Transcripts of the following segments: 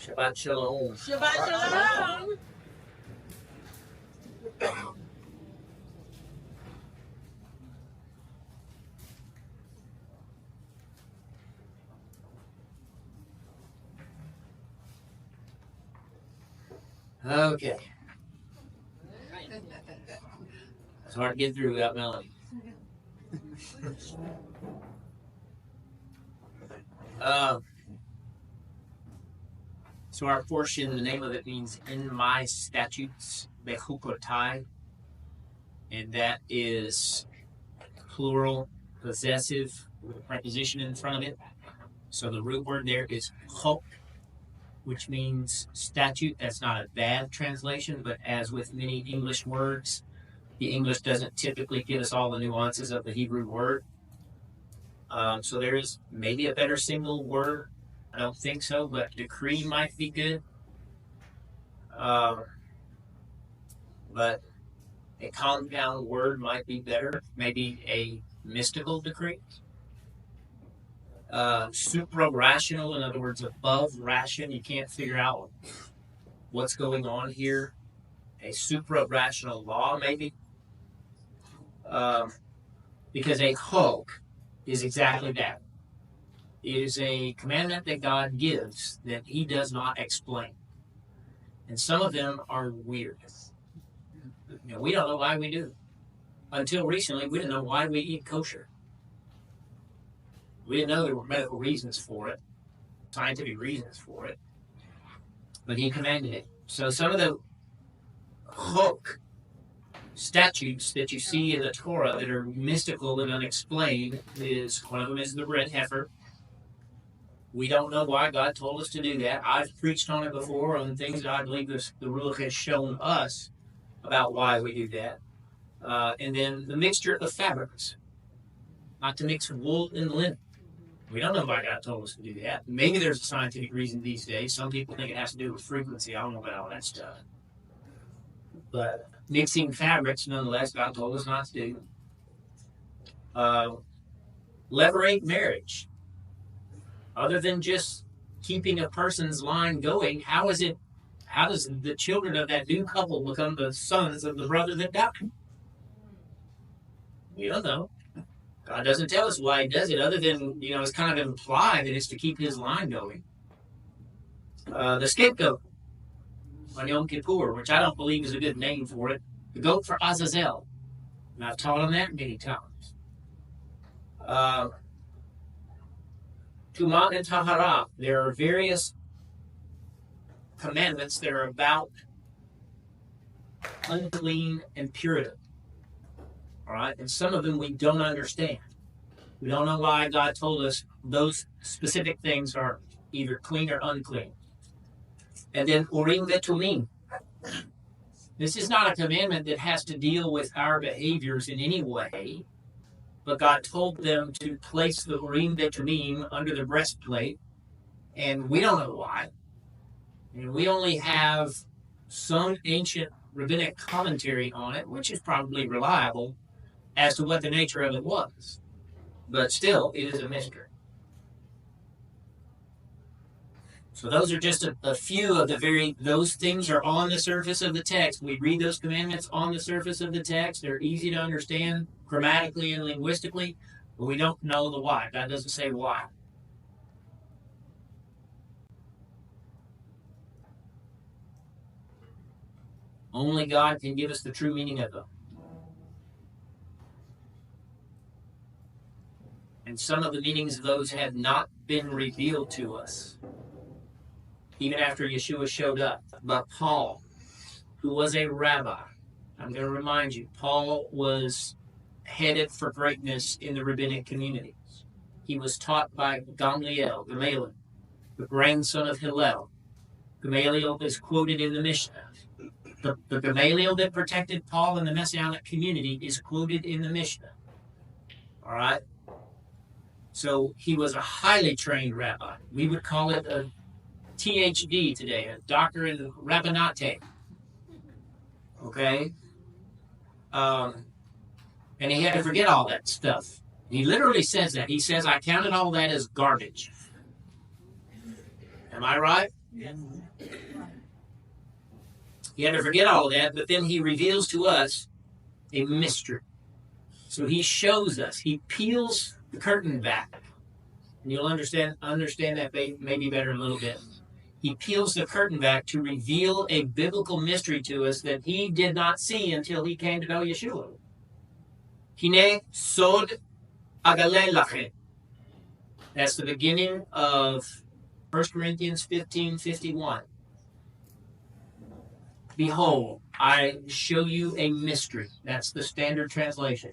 Shabbat Shalom. Shabbat Shalom. Okay. It's hard to get through without melody. So our portion, the name of it means in my statutes, My Khukot, and that is plural, possessive, with a preposition in front of it. So the root word there is chok, which means statute. That's not a bad translation, but as with many English words, the English doesn't typically give us all the nuances of the Hebrew word. So there is maybe a better single word. I don't think so, but decree might be good. But a compound word might be better. Maybe a mystical decree. Supra-rational, in other words, above ration. You can't figure out what's going on here. A supra-rational law, maybe. Because a chok is exactly that. It is a commandment that God gives that he does not explain. And some of them are weird. We don't know why we do. Until recently, we didn't know why we eat kosher. We didn't know there were medical reasons for it, scientific reasons for it. But he commanded it. So some of the chok statutes that you see in the Torah that are mystical and unexplained is, one of them is the red heifer. We don't know why God told us to do that. I've preached on it before on things that I believe the Luka has shown us about why we do that. And then the mixture of fabrics. Not to mix wool and linen. We don't know why God told us to do that. Maybe there's a scientific reason these days. Some people think it has to do with frequency. I don't know about all that stuff. But mixing fabrics, nonetheless, God told us not to do. Levirate marriage. Other than just keeping a person's line going, how does the children of that new couple become the sons of the brother that died? We don't know. God doesn't tell us why he does it, other than, it's kind of implied that it's to keep his line going. The scapegoat on Yom Kippur, which I don't believe is a good name for it. The goat for Azazel. And I've taught on that many times. Tumah and Tahara. There are various commandments that are about unclean and purity. All right? And some of them we don't understand. We don't know why God told us those specific things are either clean or unclean. And then Urim Vetumim. This is not a commandment that has to deal with our behaviors in any way, but God told them to place the Urim Vetumim under the breastplate, and we don't know why. And we only have some ancient rabbinic commentary on it, which is probably reliable, as to what the nature of it was. But still, it is a mystery. So those are just a few of those things are on the surface of the text. We read those commandments on the surface of the text. They're easy to understand grammatically and linguistically, but we don't know the why. God doesn't say why. Only God can give us the true meaning of them. And some of the meanings of those have not been revealed to us, even after Yeshua showed up. But Paul, who was a rabbi, I'm going to remind you, Paul was headed for greatness in the rabbinic communities. He was taught by Gamaliel, the grandson of Hillel. Gamaliel is quoted in the Mishnah. The Gamaliel that protected Paul in the Messianic community is quoted in the Mishnah. All right? So he was a highly trained rabbi. We would call it a THD today, a doctor in rabbinate. Okay? And he had to forget all that stuff. He literally says that. He says, I counted all that as garbage. Am I right? He had to forget all of that, but then he reveals to us a mystery. So he shows us, he peels the curtain back. And you'll understand that maybe better in a little bit. He peels the curtain back to reveal a biblical mystery to us that he did not see until he came to know Yeshua. Hine sod agale lachem. That's the beginning of 1 Corinthians 15:51. Behold, I show you a mystery. That's the standard translation.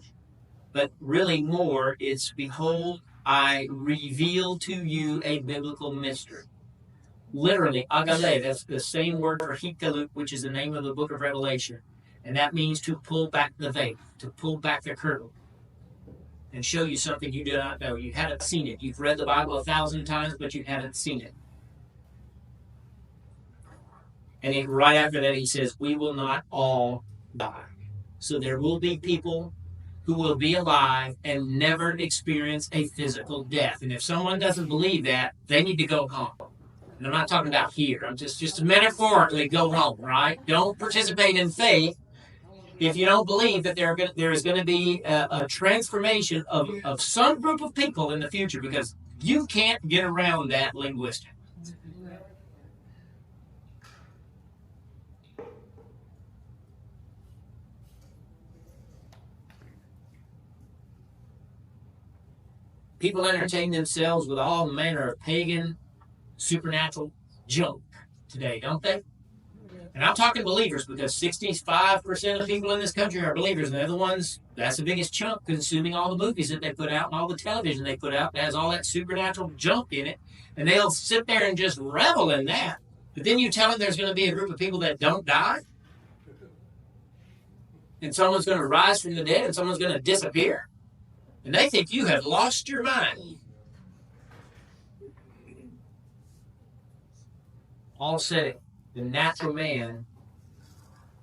But really more, it's behold, I reveal to you a biblical mystery. Literally, agale, that's the same word for hikalut, which is the name of the book of Revelation. And that means to pull back the veil, to pull back the curtain, and show you something you do not know. You haven't seen it. You've read the Bible 1,000 times, but you haven't seen it. And then right after that, he says, we will not all die. So there will be people who will be alive and never experience a physical death. And if someone doesn't believe that, they need to go home. And I'm not talking about here. I'm just metaphorically go home, right? Don't participate in faith if you don't believe that there is going to be a transformation of some group of people in the future, because you can't get around that linguistically. People entertain themselves with all manner of pagan, supernatural junk today, don't they? And I'm talking believers, because 65% of people in this country are believers, and they're the ones, that's the biggest chunk, consuming all the movies that they put out and all the television they put out that has all that supernatural junk in it, and they'll sit there and just revel in that. But then you tell them there's going to be a group of people that don't die, and someone's going to rise from the dead, and someone's going to disappear, and they think you have lost your mind. All said, the natural man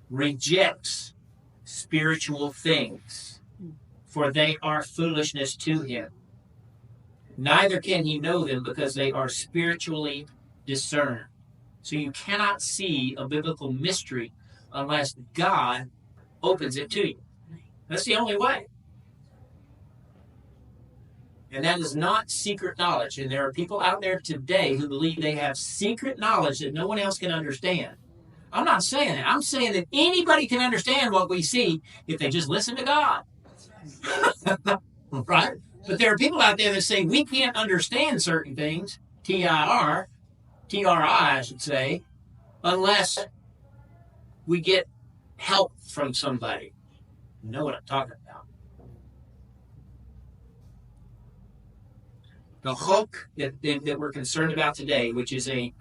rejects spiritual things, for they are foolishness to him. Neither can he know them, because they are spiritually discerned. So you cannot see a biblical mystery unless God opens it to you. That's the only way. And that is not secret knowledge. And there are people out there today who believe they have secret knowledge that no one else can understand. I'm not saying that. I'm saying that anybody can understand what we see if they just listen to God. Right? But there are people out there that say we can't understand certain things, T-I-R, T-R-I, I should say, unless we get help from somebody. You know what I'm talking about. The chok that we're concerned about today, which is a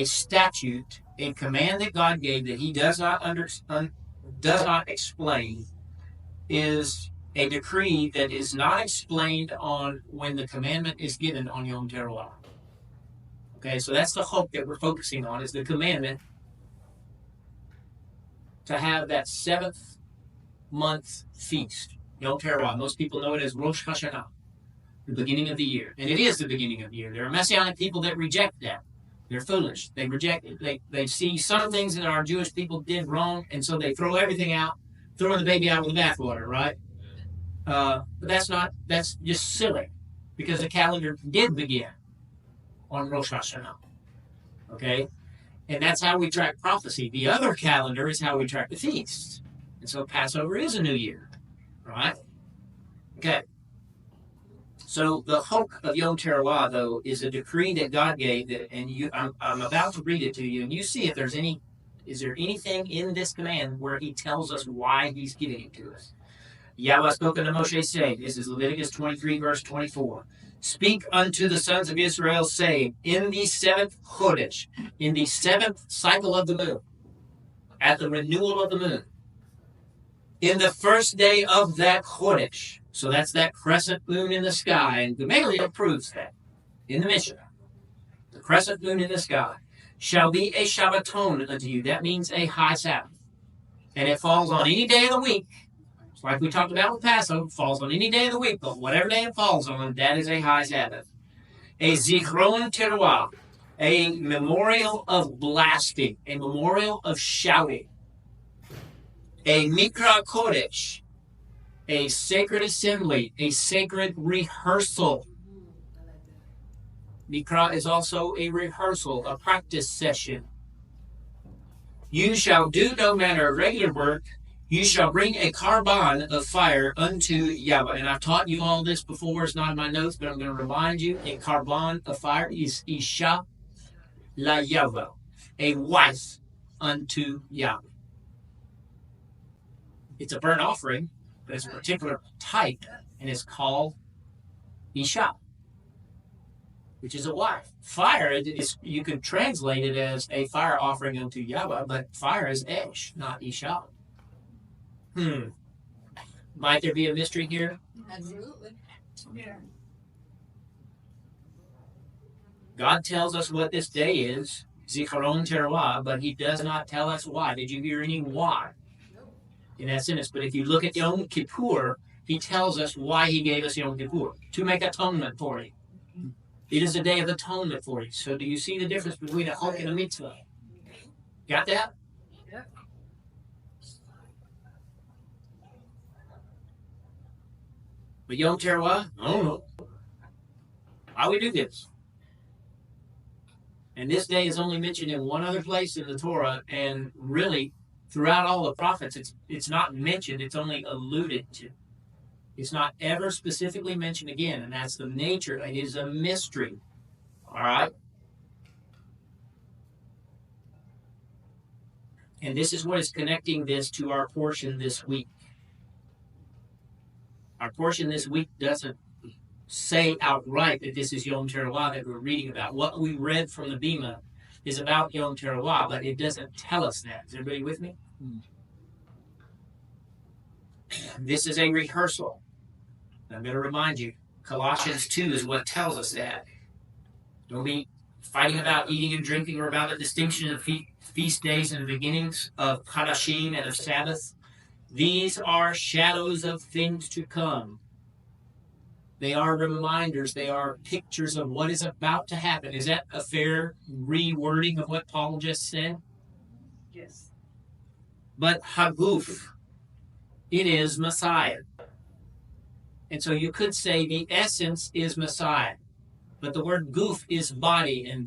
statute, a command that God gave that he does not explain, is a decree that is not explained on when the commandment is given on Yom Teruah. Okay, so that's the chok that we're focusing on, is the commandment to have that 7th month feast, Yom Teruah. Most people know it as Rosh Hashanah, the beginning of the year. And it is the beginning of the year. There are Messianic people that reject that. They're foolish. They reject it. They see some things that our Jewish people did wrong, and so they throw everything out, throwing the baby out with the bathwater, right? But that's just silly, because the calendar did begin on Rosh Hashanah. Okay? And that's how we track prophecy. The other calendar is how we track the feasts. And so Passover is a new year, right? Okay. So the chok of Yom Teruah, though, is a decree that God gave, that, and I'm about to read it to you, and you see if is there anything in this command where he tells us why he's giving it to us. Yahweh spoke unto Moshe, saying, this is Leviticus 23, verse 24, speak unto the sons of Israel, saying, in the 7th Chodesh, in the 7th cycle of the moon, at the renewal of the moon, in the first day of that Chodesh, so that's that crescent moon in the sky, and Gamaliel proves that in the Mishnah. The crescent moon in the sky shall be a Shabbaton unto you. That means a high Sabbath. And it falls on any day of the week. It's like we talked about with Passover. It falls on any day of the week, but whatever day it falls on, that is a high Sabbath. A Zichron Teruah, A memorial of blasting, a memorial of shouting, a Mikra Kodesh, a sacred assembly, a sacred rehearsal. Mikra is also a rehearsal, a practice session. You shall do no manner of regular work. You shall bring a carbon of fire unto Yahweh. And I've taught you all this before. It's not in my notes, but I'm going to remind you. A carbon of fire is Isha la Yahweh, a wife unto Yahweh. It's a burnt offering, but it's a particular type, and it's called Isha, which is a wife. Fire, you could translate it as a fire offering unto Yahweh, but fire is Esh, not Isha. Might there be a mystery here? Absolutely. Yeah. God tells us what this day is, Zikaron Teruah, but he does not tell us why. Did you hear any why in that sentence? But if you look at Yom Kippur, he tells us why he gave us Yom Kippur, to make atonement for you. It is a day of atonement for you. So do you see the difference between a chok and a mitzvah? Got that? Yeah. But Yom Teruah, I don't know. Why we do this? And this day is only mentioned in one other place in the Torah, and really, throughout all the prophets, it's not mentioned, it's only alluded to. It's not ever specifically mentioned again, and that's the nature. It is a mystery. All right? And this is what is connecting this to our portion this week. Our portion this week doesn't say outright that this is Yom Teruah that we're reading about. What we read from the Bima is about Yom Teruah, but it doesn't tell us that. Is everybody with me? This is a rehearsal. I'm going to remind you, Colossians 2 is what tells us that. Don't be fighting about eating and drinking or about the distinction of feast days and the beginnings of Khadashim and of Sabbath. These are shadows of things to come. They are reminders. They are pictures of what is about to happen. Is that a fair rewording of what Paul just said? Yes. But Haguf, it is Messiah. And so you could say the essence is Messiah. But the word goof is body, and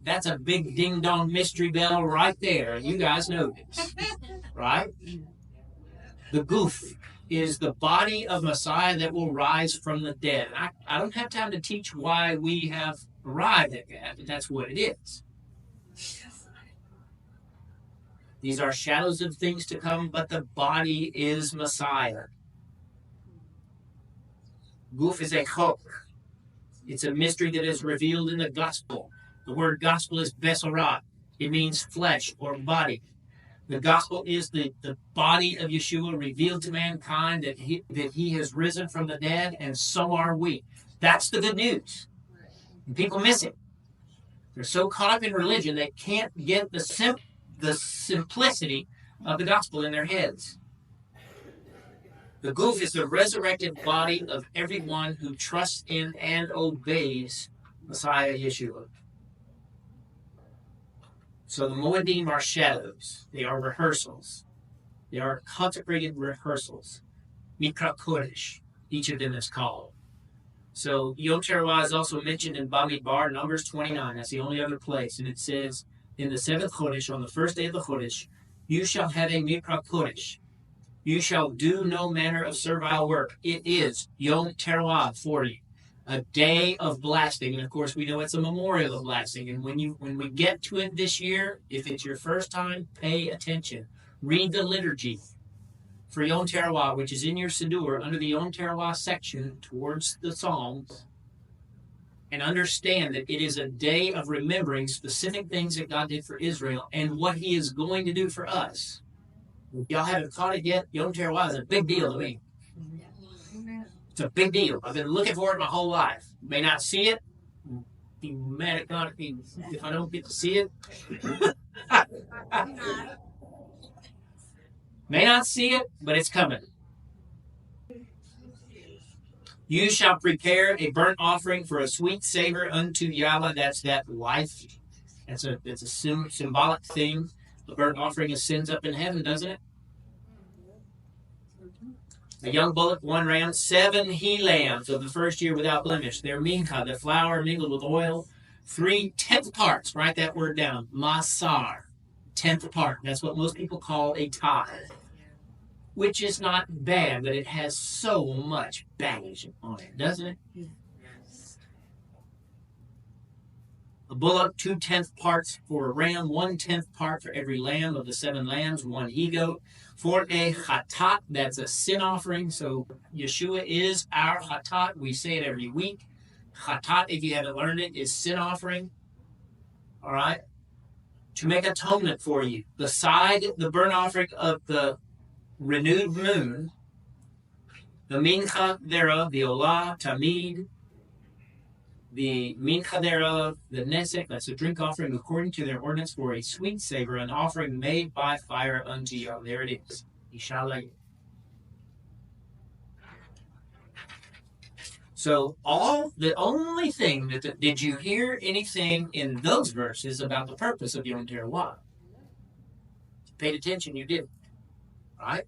that's a big ding-dong mystery bell right there. You guys know this, right? The goof is the body of Messiah that will rise from the dead. And I don't have time to teach why we have arrived at that, but that's what it is. These are shadows of things to come, but the body is Messiah. Goof is a chok. It's a mystery that is revealed in the gospel. The word gospel is besorah. It means flesh or body. The gospel is the body of Yeshua revealed to mankind, that he has risen from the dead, and so are we. That's the good news. And people miss it. They're so caught up in religion they can't get the simplicity of the gospel in their heads. The goof is the resurrected body of everyone who trusts in and obeys Messiah Yeshua. So the Moedim are shadows. They are rehearsals. They are consecrated rehearsals. Mikra Kodesh, each of them is called. So Yom Teruah is also mentioned in Bamidbar, Numbers 29. That's the only other place. And it says, in the 7th Chodesh, on the first day of the Chodesh, you shall have a Mikra Kodesh. You shall do no manner of servile work. It is Yom Teruah for you, a day of blasting. And of course, we know it's a memorial of blasting. And when we get to it this year, if it's your first time, pay attention. Read the liturgy for Yom Teruah, which is in your Siddur, under the Yom Teruah section towards the Psalms, and understand that it is a day of remembering specific things that God did for Israel and what he is going to do for us. If y'all haven't caught it yet, Yom Teruah is a big deal to me. It's a big deal. I've been looking for it my whole life. May not see it. Be mad at God if I don't get to see it. May not see it, but it's coming. You shall prepare a burnt offering for a sweet savor unto Yahweh. That's that life. It's a symbolic thing. The burnt offering ascends up in heaven, doesn't it? A young bullock, 1 ram, 7 he-lambs of the first year without blemish. Their mincha, the flour mingled with oil, 3/10 parts. Write that word down. Masar, 10th part. That's what most people call a tithe, which is not bad, but it has so much baggage on it, doesn't it? A bullock, 2/10 parts for a ram, 1/10 part for every lamb of the 7 lambs, 1 he-goat. For a chatat, that's a sin offering. So Yeshua is our chatat. We say it every week. Chatat, if you haven't learned it, is sin offering. All right? To make atonement for you. Beside the burnt offering of the renewed moon, the mincha thereof, the olah, tamid, the mincha thereof, the nesek, that's a drink offering according to their ordinance for a sweet savor, an offering made by fire unto you. There it is. Yishalay. So the only thing did you hear anything in those verses about the purpose of Yom Teruah? Paid attention, you did. Right?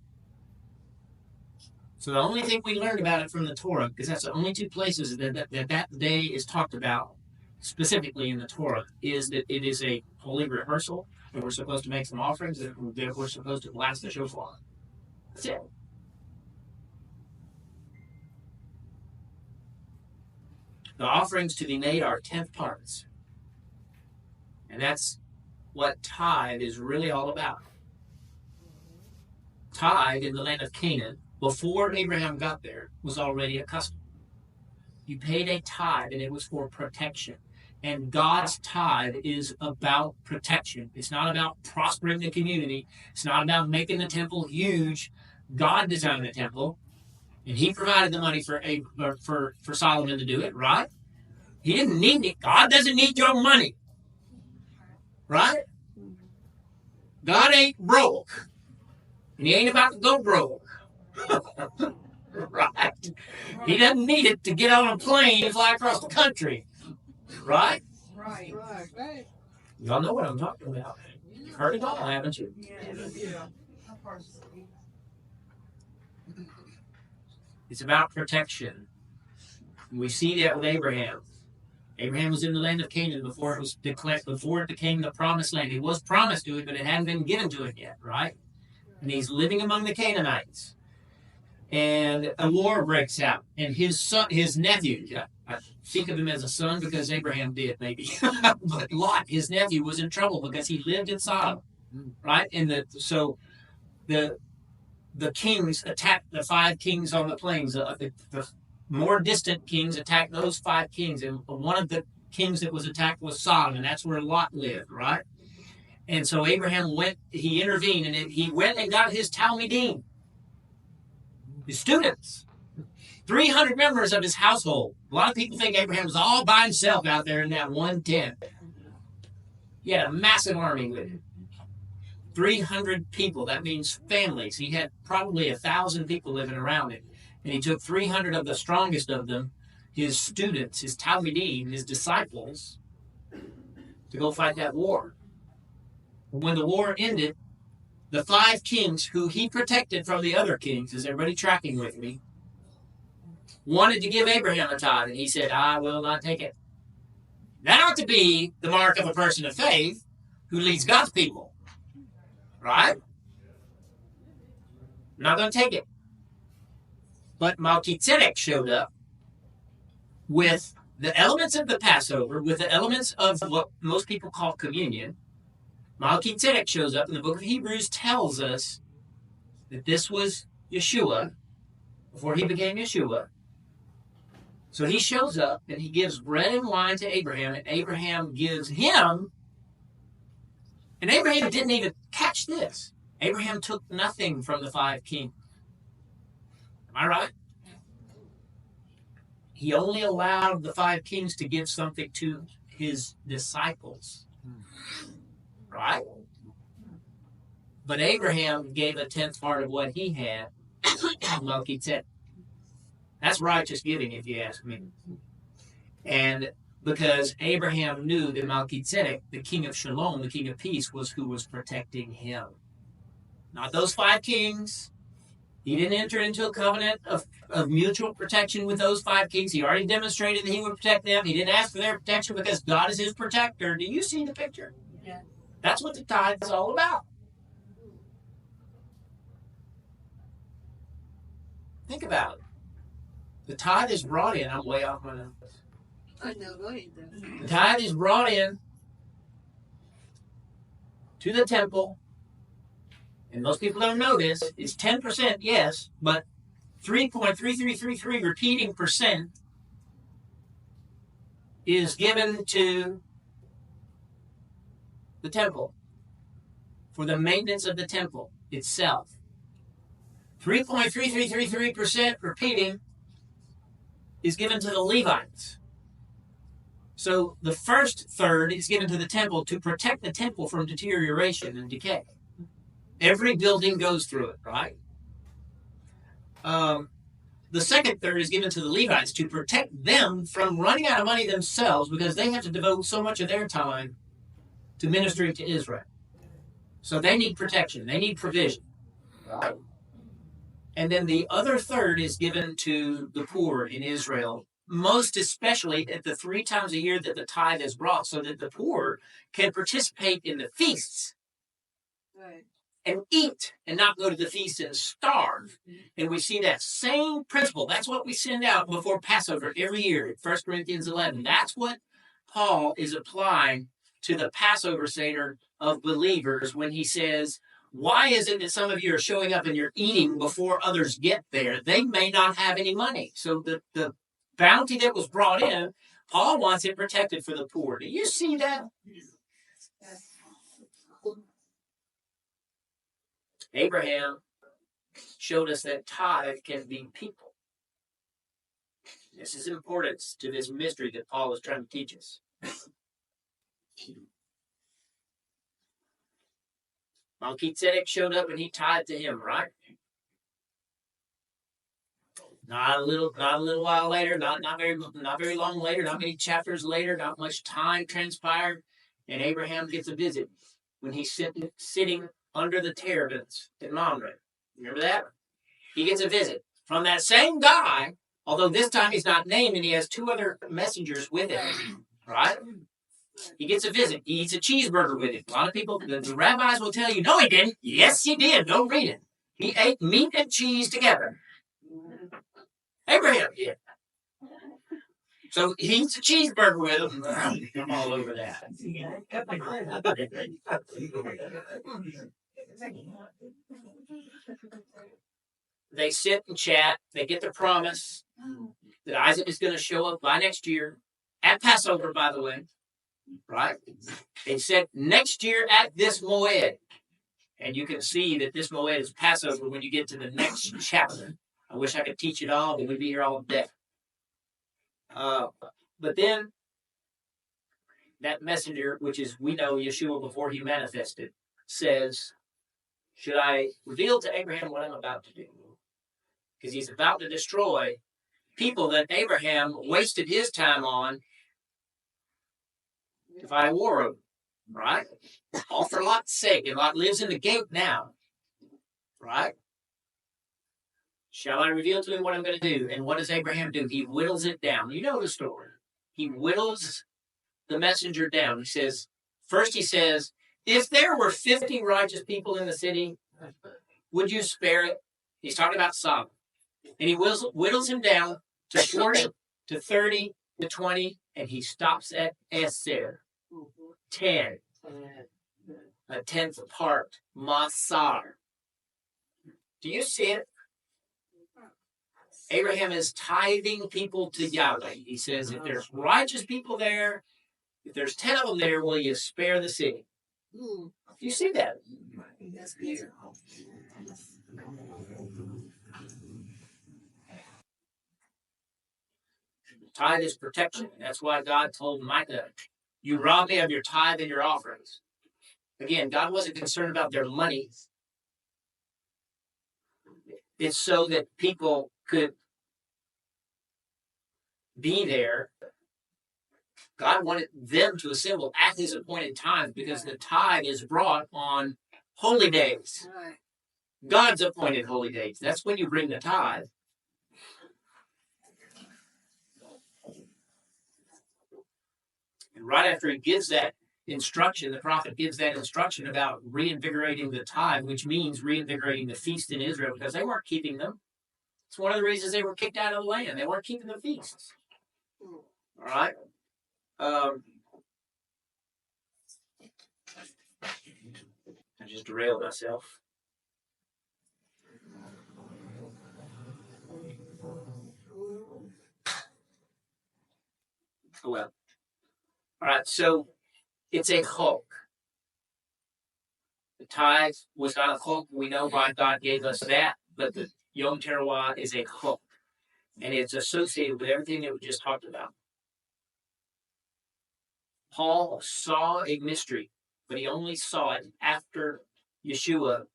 So the only thing we learned about it from the Torah, because that's the only 2 places that day is talked about specifically in the Torah, is that it is a holy rehearsal, and we're supposed to make some offerings, that we're supposed to blast the shofar. That's it. The offerings to be made are 10th parts. And that's what tithe is really all about. Tithe in the land of Canaan, before Abraham got there, was already a custom. You paid a tithe, and it was for protection. And God's tithe is about protection. It's not about prospering the community. It's not about making the temple huge. God designed the temple, and he provided the money for Solomon to do it, right? He didn't need it. God doesn't need your money, right? God ain't broke, and he ain't about to go broke. Right? He doesn't need it to get on a plane and fly across the country. Right? Right. Y'all know what I'm talking about. You've heard it all, haven't you? Yeah. It's about protection. We see that with Abraham. Abraham was in the land of Canaan before it was declared, before it became the promised land. He was promised to it, but it hadn't been given to it yet, right? And he's living among the Canaanites. And a war breaks out, and his son, his nephew, I think of him as a son because Abraham did, maybe, but Lot, his nephew, was in trouble because he lived in Sodom, right? And so the kings attacked the 5 kings on the plains. The more distant kings attacked those 5 kings, and one of the kings that was attacked was Sodom, and that's where Lot lived, right? And so Abraham he intervened, and he went and got his Talmidim, his students, 300 members of his household. A lot of people think Abraham was all by himself out there in that one tent. He had a massive army with him. 300 people, that means families. He had probably 1,000 people living around him. And he took 300 of the strongest of them, his students, his Talmidim, his disciples, to go fight that war. When the war ended, the 5 kings who he protected from the other kings, is everybody tracking with me, wanted to give Abraham a tithe, and he said, I will not take it. That ought to be the mark of a person of faith who leads God's people. Right? I'm not going to take it. But Melchizedek showed up with the elements of the Passover, with the elements of what most people call communion. Melchizedek shows up, and the book of Hebrews tells us that this was Yeshua before he became Yeshua. So he shows up, and he gives bread and wine to Abraham, and Abraham gives him, and Abraham didn't even catch this. Abraham took nothing from the 5 kings. Am I right? He only allowed the 5 kings to give something to his disciples. Right? But Abraham gave a 10th part of what he had, Melchizedek. That's righteous giving, if you ask me. And because Abraham knew that Melchizedek, the king of Shalom, the king of peace, was who was protecting him. Not those 5 kings. He didn't enter into a covenant of mutual protection with those 5 kings. He already demonstrated that he would protect them. He didn't ask for their protection because God is his protector. Do you see the picture? Yeah. That's what the tithe is all about. Think about it. The tithe is brought in. I'm way off my numbers. I know, go ahead. The tithe is brought in to the temple. And most people don't know this. It's 10%, yes, but 3.3333 repeating percent is given to the temple for the maintenance of the temple itself. 3.3333% repeating is given to the Levites. So the first third is given to the temple to protect the temple from deterioration and decay. Every building goes through it, right? The second third is given to the Levites to protect them from running out of money themselves because they have to devote so much of their time to ministering to Israel. So they need protection. They need provision. Right? And then the other third is given to the poor in Israel, most especially at the 3 times a year that the tithe is brought, so that the poor can participate in the feasts. Right. And eat and not go to the feast and starve. And we see that same principle. That's what we send out before Passover every year in 1 Corinthians 11. That's what Paul is applying to the Passover Seder of believers when he says, why is it that some of you are showing up and you're eating before others get there? They may not have any money. So the bounty that was brought in, Paul wants it protected for the poor. Do you see that? Abraham showed us that tithe can be people. This is important to this mystery that Paul is trying to teach us. Melchizedek showed up and he tithed to him, right? Not a little while later, not very long later, not many chapters later, not much time transpired, and Abraham gets a visit when he's sitting under the terebinths at Mamre. Remember that? He gets a visit from that same guy, although this time he's not named and he has 2 other messengers with him, right? He gets a visit. He eats a cheeseburger with him. A lot of people, the rabbis will tell you, no, he didn't. Yes, he did. Go read it. He ate meat and cheese together. Abraham did. So he eats a cheeseburger with him. I'm all over that. They sit and chat. They get the promise that Isaac is going to show up by next year at Passover, by the way. Right? They said next year at this moed. And you can see that this moed is Passover when you get to the next chapter. I wish I could teach it all, but we'd be here all day. But then that messenger, which is, we know Yeshua before he manifested, says, should I reveal to Abraham what I'm about to do? Because he's about to destroy people that Abraham wasted his time on to fight war over, right? All for Lot's sake. And Lot lives in the gate now, right? Shall I reveal to him what I'm going to do? And what does Abraham do? He whittles it down. You know the story. He whittles the messenger down. He says, first he says, if there were 50 righteous people in the city, would you spare it? He's talking about Sodom. And he whittles him down to 40, to 30, to 20, and he stops at Eser. 10. A 10th part. Masar. Do you see it? Abraham is tithing people to Yahweh. He says, if there's righteous people there, if there's 10 of them there, will you spare the city? Do you see that? Tithe is protection. That's why God told Micah, you rob me of your tithe and your offerings. Again, God wasn't concerned about their money. It's so that people could be there. God wanted them to assemble at his appointed times because the tithe is brought on holy days. Right. God's appointed holy days. That's when you bring the tithe. And right after he gives that instruction, the prophet gives that instruction about reinvigorating the tithe, which means reinvigorating the feast in Israel because they weren't keeping them. It's one of the reasons they were kicked out of the land. They weren't keeping the feasts. All right? I just derailed myself. Oh, well. All right, so it's a chok. The tithe was not a chok. We know why God gave us that, but the Yom Teruah is a chok, and it's associated with everything that we just talked about. Paul saw a mystery, but he only saw it after Yeshua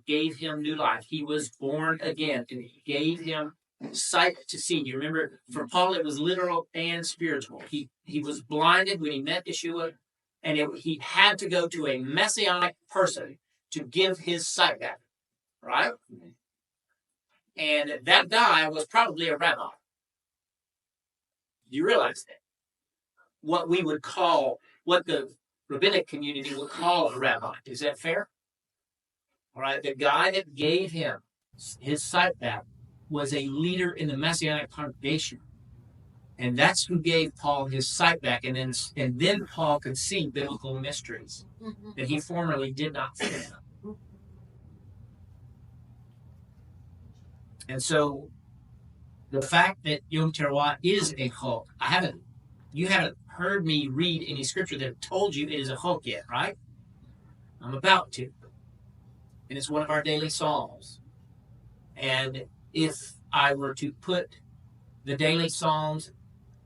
gave him new life. He was born again, and he gave him sight to see. You remember, for Paul, it was literal and spiritual. He was blinded when he met Yeshua, and he had to go to a messianic person to give his sight back, right? And that guy was probably a rabbi. Do you realize that? What the rabbinic community would call a rabbi. Is that fair? All right, the guy that gave him his sight back was a leader in the Messianic congregation. And that's who gave Paul his sight back. And then Paul could see biblical mysteries that he formerly did not see. And so the fact that Yom Teruah is a chok, you haven't heard me read any scripture that told you it is a chok yet, right? I'm about to. And it's one of our daily psalms. And if I were to put the daily psalms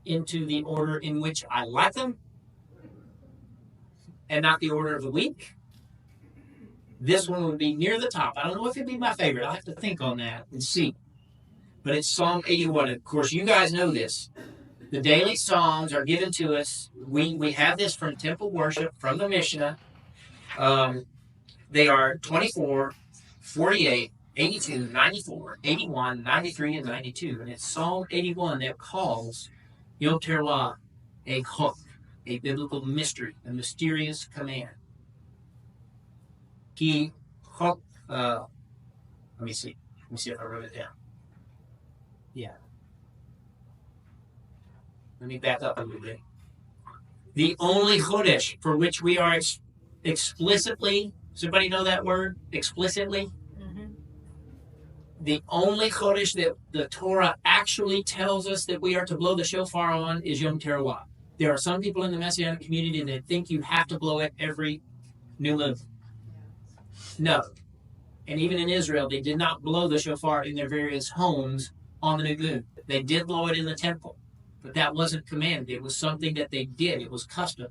into the order in which I like them, and not the order of the week, this one would be near the top. I don't know if it'd be my favorite. I'll have to think on that and see. But it's Psalm 81. Of course, you guys know this. The daily psalms are given to us. We have this from temple worship, from the Mishnah. They are 24, 48, 82, 94, 81, 93, and 92. And it's Psalm 81 that calls Yom Teruah a chok, a biblical mystery, a mysterious command. Let me see if I wrote it down. Yeah. Let me back up a little bit. The only chodesh for which we are explicitly, does everybody know that word? Explicitly? Mm-hmm. The only chodesh that the Torah actually tells us that we are to blow the shofar on is Yom Teruah. There are some people in the Messianic community that think you have to blow it every new moon. No. And even in Israel, they did not blow the shofar in their various homes on the new moon. They did blow it in the temple. But that wasn't commanded. It was something that they did. It was custom.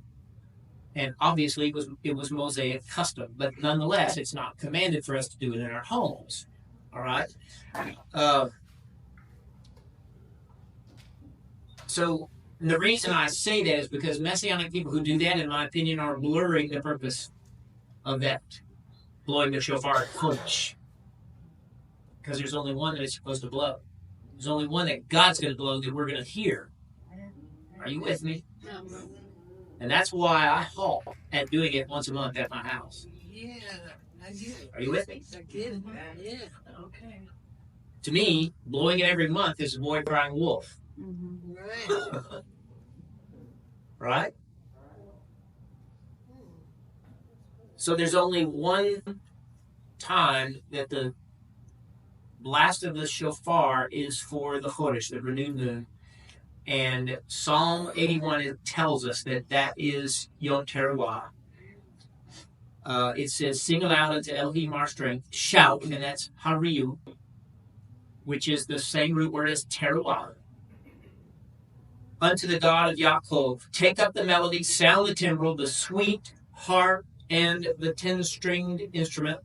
And obviously it was Mosaic custom. But nonetheless, it's not commanded for us to do it in our homes. All right? So the reason I say that is because Messianic people who do that, in my opinion, are blurring the purpose of that blowing the shofar chodesh. Because there's only one that it's supposed to blow. There's only one that God's going to blow that we're going to hear. Are you with me? And that's why I halt at doing it once a month at my house. Yeah, I get it. Are you with me? I get it. Yeah. Okay. To me, blowing it every month is a boy crying wolf. Mm-hmm. Right. Right? So there's only one time that the blast of the shofar is for the chodesh, the renewed moon. And Psalm 81 tells us that is Yom Teruah. It says, sing aloud unto Elohim our strength, shout, and that's hariu, which is the same root word as teruah. Unto the God of Yaakov, take up the melody, sound the timbrel, the sweet harp, and the 10-stringed instrument.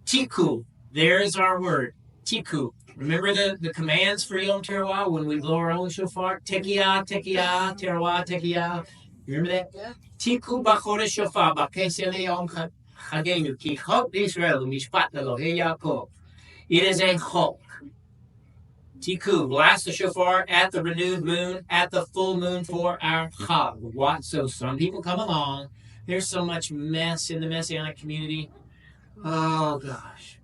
Tiku, there is our word. Tiku. Remember the commands for Yom Teruah when we blow our own shofar? Tekiah, Tekiah, Teruah, Tekiah. You remember that? Yeah. Tiku b'chodesh shofar b'kesel yom chagenu ki chok Israel u'mishpat Elohei Yaakov. It is a chok. Tiku, blast the shofar at the renewed moon, at the full moon for our chag. What? So some people come along. There's so much mess in the Messianic community. Oh gosh.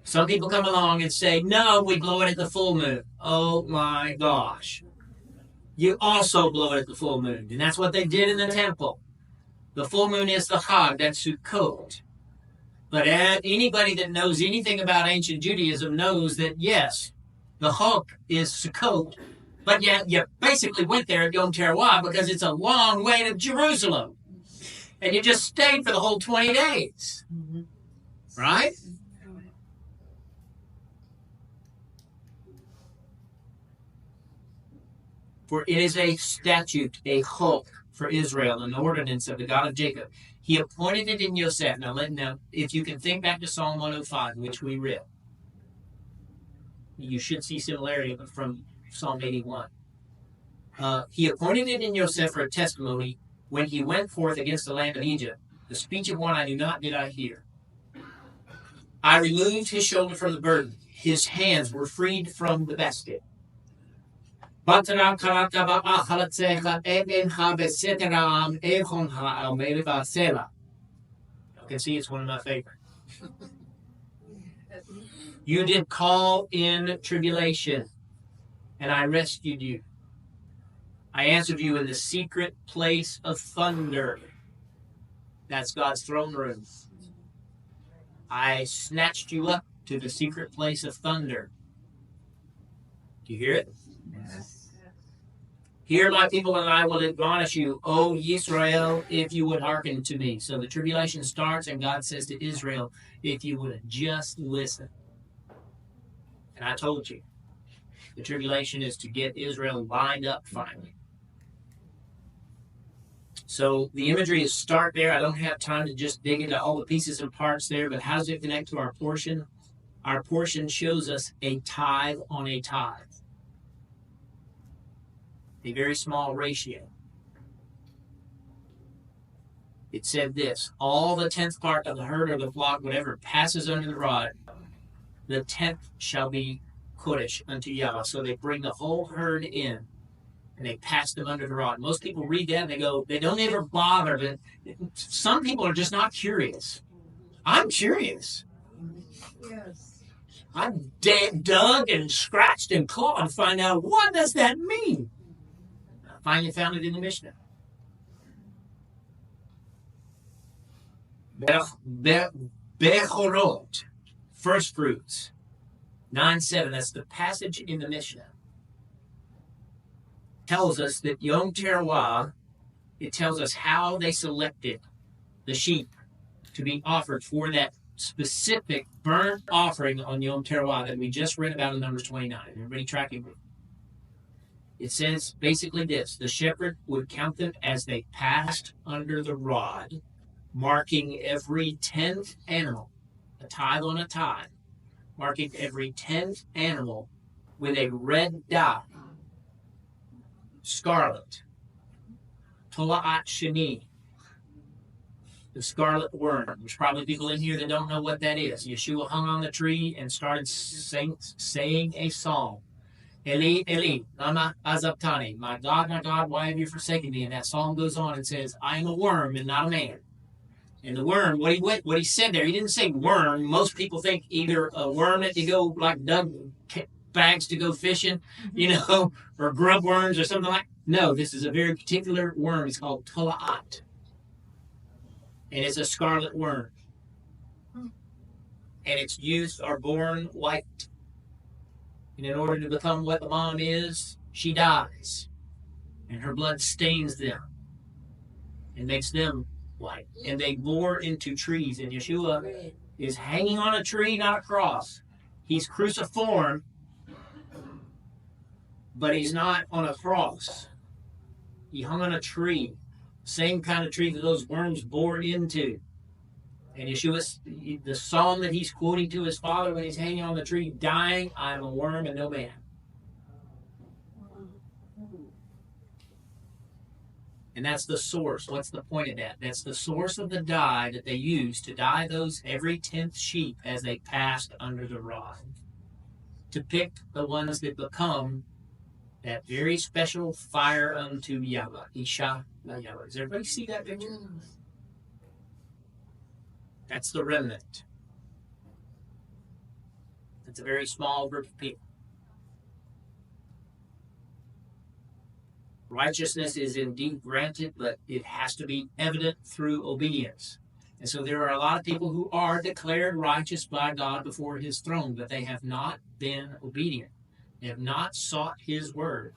Some people come along and say, no, we blow it at the full moon. Oh my gosh. You also blow it at the full moon. And that's what they did in the temple. The full moon is the Chag, that's Sukkot. But anybody that knows anything about ancient Judaism knows that, yes, the Chag is Sukkot, but yet you basically went there at Yom Teruah because it's a long way to Jerusalem. And you just stayed for the whole 20 days. Right? For it is a statute, a chok for Israel, an ordinance of the God of Jacob. He appointed it in Yosef. Now, if you can think back to Psalm 105, which we read, you should see similarity from Psalm 81. He appointed it in Yosef for a testimony when he went forth against the land of Egypt. The speech of one I knew not did I hear. I removed his shoulder from the burden. His hands were freed from the basket. You can see it's one of my favorites. You did call in tribulation, and I rescued you. I answered you in the secret place of thunder. That's God's throne room. I snatched you up to the secret place of thunder. Do you hear it? Yes. Hear my people, and I will admonish you, O Yisrael, if you would hearken to me. So the tribulation starts, and God says to Israel, if you would just listen. And I told you, the tribulation is to get Israel lined up finally. So the imagery is start there. I don't have time to just dig into all the pieces and parts there, but how does it connect to our portion? Our portion shows us a tithe on a tithe. A very small ratio. It said this, all the 10th part of the herd or the flock, whatever passes under the rod, the 10th shall be Kodesh unto Yahweh. So they bring the whole herd in, and they pass them under the rod. Most people read that and they go, they don't ever bother. But some people are just not curious. I'm curious. Yes. I've dug and scratched and clawed to find out, what does that mean? Finally found it in the Mishnah. Bechorot, first fruits, 9:7. That's the passage in the Mishnah. Tells us that Yom Teruah, it tells us how they selected the sheep to be offered for that specific burnt offering on Yom Teruah that we just read about in Numbers 29. Everybody tracking with me? It says basically this, the shepherd would count them as they passed under the rod, marking every 10th animal, a tithe on a tithe, marking every 10th animal with a red dye, scarlet, tola'at sheni, the scarlet worm. There's probably people in here that don't know what that is. Yeshua hung on the tree and started saying a song. Eli, Eli, lama azabtani. My God, why have you forsaken me? And that song goes on and says, I am a worm and not a man. And the worm, what he said there, he didn't say worm. Most people think either a worm that you go, like dug bags to go fishing, or grub worms or something like that. No, this is a very particular worm. It's called tola'at. And it's a scarlet worm. And its youth are born white. And in order to become what the mom is, she dies. And her blood stains them and makes them white. And they bore into trees. And Yeshua is hanging on a tree, not a cross. He's cruciform, but he's not on a cross. He hung on a tree. Same kind of tree that those worms bore into. And Yeshua, the psalm that he's quoting to his father when he's hanging on the tree, dying, I am a worm and no man. And that's the source. What's the point of that? That's the source of the dye that they used to dye those every 10th sheep as they passed under the rod. To pick the ones that become that very special fire unto Yahweh. Isha Yahweh. Does everybody see that picture? That's the remnant. It's a very small group of people. Righteousness is indeed granted, but it has to be evident through obedience. And so there are a lot of people who are declared righteous by God before his throne, but they have not been obedient. They have not sought his word.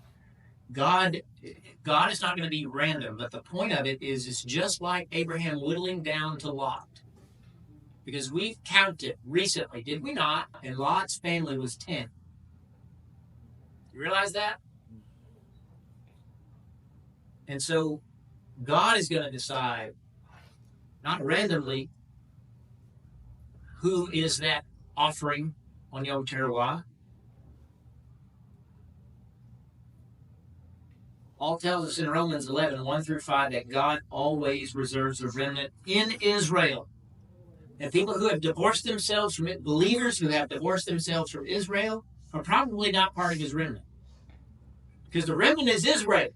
God is not going to be random, but the point of it is it's just like Abraham whittling down to Lot. Because we counted recently, did we not? And Lot's family was 10. You realize that? And so God is going to decide, not randomly, who is that offering on Yom Teruah. Paul tells us in Romans 11, 1 through 5, that God always reserves a remnant in Israel. And people who have divorced themselves from it, believers who have divorced themselves from Israel, are probably not part of his remnant. Because the remnant is Israel.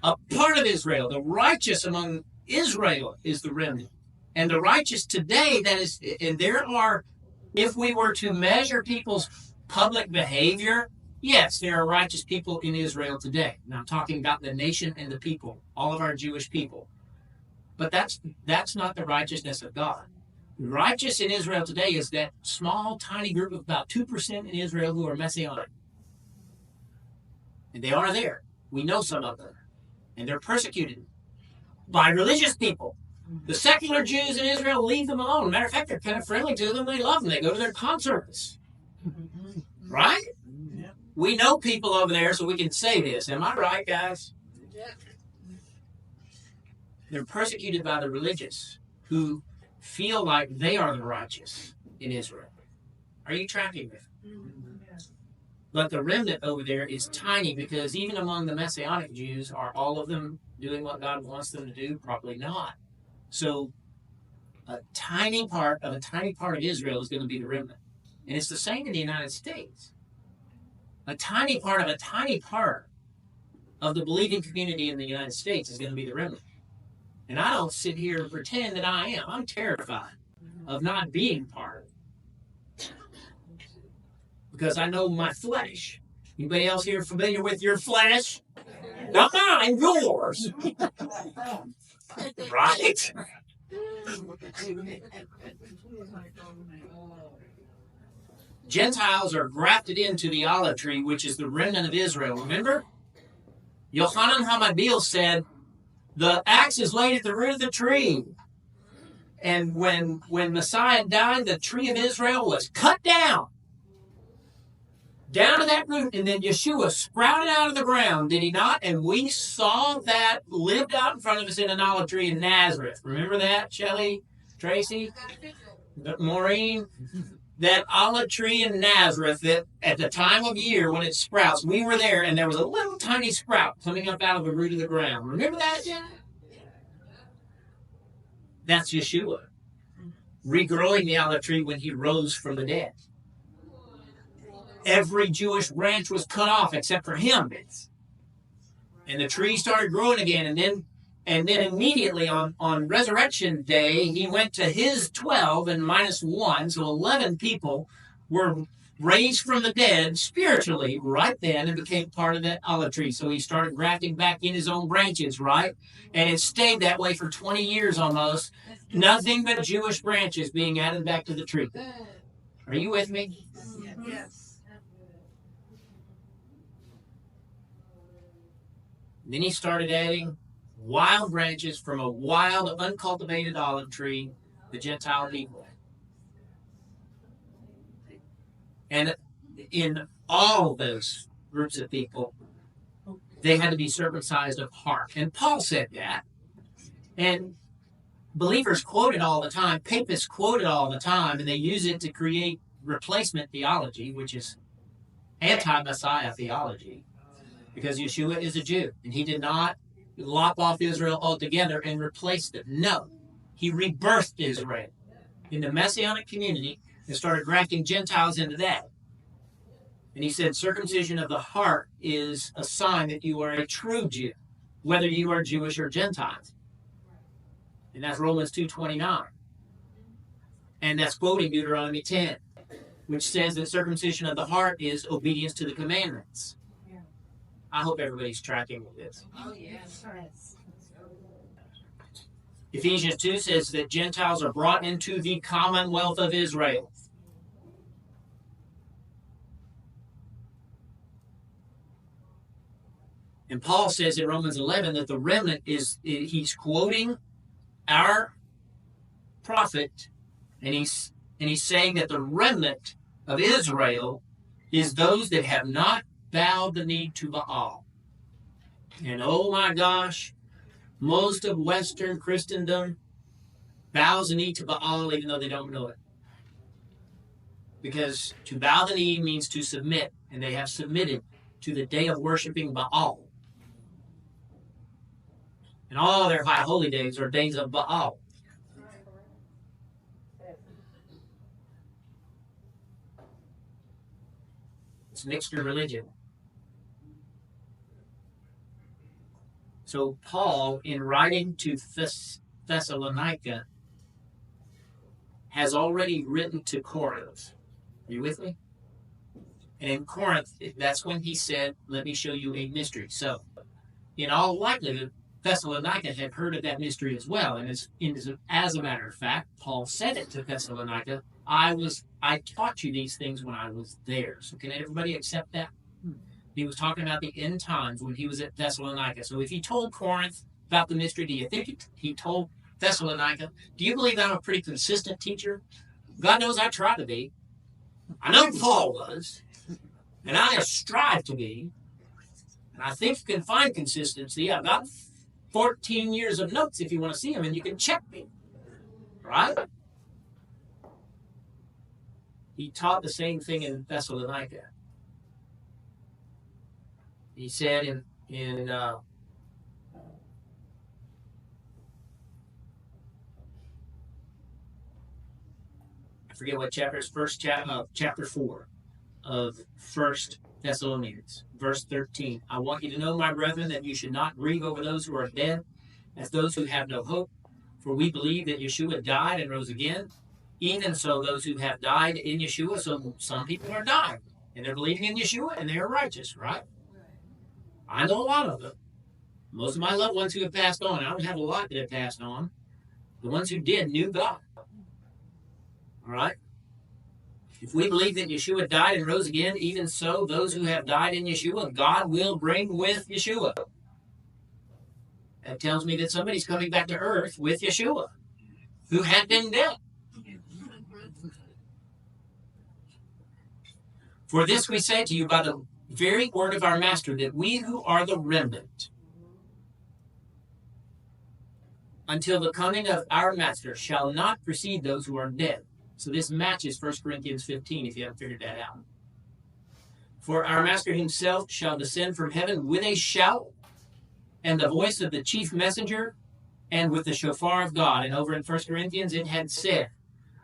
A part of Israel, the righteous among Israel is the remnant. And the righteous today, that is, and there are, if we were to measure people's public behavior, yes, there are righteous people in Israel today. Now I'm talking about the nation and the people, all of our Jewish people. But that's not the righteousness of God. Righteous in Israel today is that small, tiny group of about 2% in Israel who are Messianic. And they are there. We know some of them. And they're persecuted by religious people. The secular Jews in Israel leave them alone. Matter of fact, they're kind of friendly to them. They love them. They go to their concerts. Right? Yeah. We know people over there, so we can say this. Am I right, guys? Yeah. They're persecuted by the religious who feel like they are the righteous in Israel. Are you tracking with me? But the remnant over there is tiny because even among the Messianic Jews, are all of them doing what God wants them to do? Probably not. So a tiny part of Israel is going to be the remnant. And it's the same in the United States. A tiny part of the believing community in the United States is going to be the remnant. And I don't sit here and pretend that I am. I'm terrified of not being part of it. Because I know my flesh. Anybody else here familiar with your flesh? Not mine, yours. Right? Gentiles are grafted into the olive tree, which is the remnant of Israel. Remember? Yochanan HaMabil said, the axe is laid at the root of the tree. And when Messiah died, the tree of Israel was cut down to that root, and then Yeshua sprouted out of the ground, did he not? And we saw that lived out in front of us in an olive tree in Nazareth. Remember that, Shelley, Tracy, Maureen? That olive tree in Nazareth that at the time of year when it sprouts, we were there, and there was a little tiny sprout coming up out of the root of the ground. Remember that, Jen? That's Yeshua regrowing the olive tree when he rose from the dead. Every Jewish branch was cut off except for him. And the tree started growing again. And then immediately on Resurrection Day, he went to his 12 and minus 1. So 11 people were raised from the dead spiritually right then and became part of that olive tree. So he started grafting back in his own branches, right? And it stayed that way for 20 years almost. Nothing but Jewish branches being added back to the tree. Are you with me? Yes. Then he started adding wild branches from a wild, uncultivated olive tree, the Gentile people. And in all those groups of people, they had to be circumcised of heart. And Paul said that. And believers quote it all the time. Papists quote it all the time, and they use it to create replacement theology, which is anti-Messiah theology, because Yeshua is a Jew, and he did not lop off Israel altogether and replace them. No, he rebirthed Israel in the Messianic community and started grafting Gentiles into that. And he said circumcision of the heart is a sign that you are a true Jew, whether you are Jewish or Gentiles. And that's Romans 2:29. And that's quoting Deuteronomy 10, which says that circumcision of the heart is obedience to the commandments. Yeah. I hope everybody's tracking with this. Oh, yes. Ephesians 2 says that Gentiles are brought into the commonwealth of Israel. And Paul says in Romans 11 that the remnant he's quoting our prophet, and he's saying that the remnant of Israel is those that have not bowed the knee to Baal. And oh my gosh, most of Western Christendom bows the knee to Baal even though they don't know it. Because to bow the knee means to submit, and they have submitted to the day of worshiping Baal. And all their high holy days are days of Baal. It's mixture religion. So Paul, in writing to Thessalonica, has already written to Corinth. Are you with me? And in Corinth, that's when he said, let me show you a mystery. So, in all likelihood, Thessalonica had heard of that mystery as well. And as a matter of fact, Paul said it to Thessalonica, I taught you these things when I was there. So can everybody accept that? He was talking about the end times when he was at Thessalonica. So if he told Corinth about the mystery, do you think he told Thessalonica? Do you believe I'm a pretty consistent teacher? God knows I try to be. I know Paul was. And I strive to be. And I think you can find consistency. I've got 14 years of notes if you want to see them, and you can check me. Right? He taught the same thing in Thessalonica. He said in I forget what chapter is, chapter 4 of 1 Thessalonians, verse 13. I want you to know, my brethren, that you should not grieve over those who are dead, as those who have no hope. For we believe that Yeshua died and rose again. Even so, those who have died in Yeshua, so some people are dying, and they're believing in Yeshua, and they are righteous, right? I know a lot of them. Most of my loved ones who have passed on, I don't have a lot that have passed on. The ones who did knew God. All right? If we believe that Yeshua died and rose again, even so, those who have died in Yeshua, God will bring with Yeshua. That tells me that somebody's coming back to earth with Yeshua, who had been dead. For this we say to you by the very word of our Master, that we who are the remnant, until the coming of our Master, shall not precede those who are dead. So this matches 1 Corinthians 15, if you haven't figured that out. For our Master himself shall descend from heaven with a shout, and the voice of the chief messenger, and with the shofar of God. And over in 1 Corinthians it had said,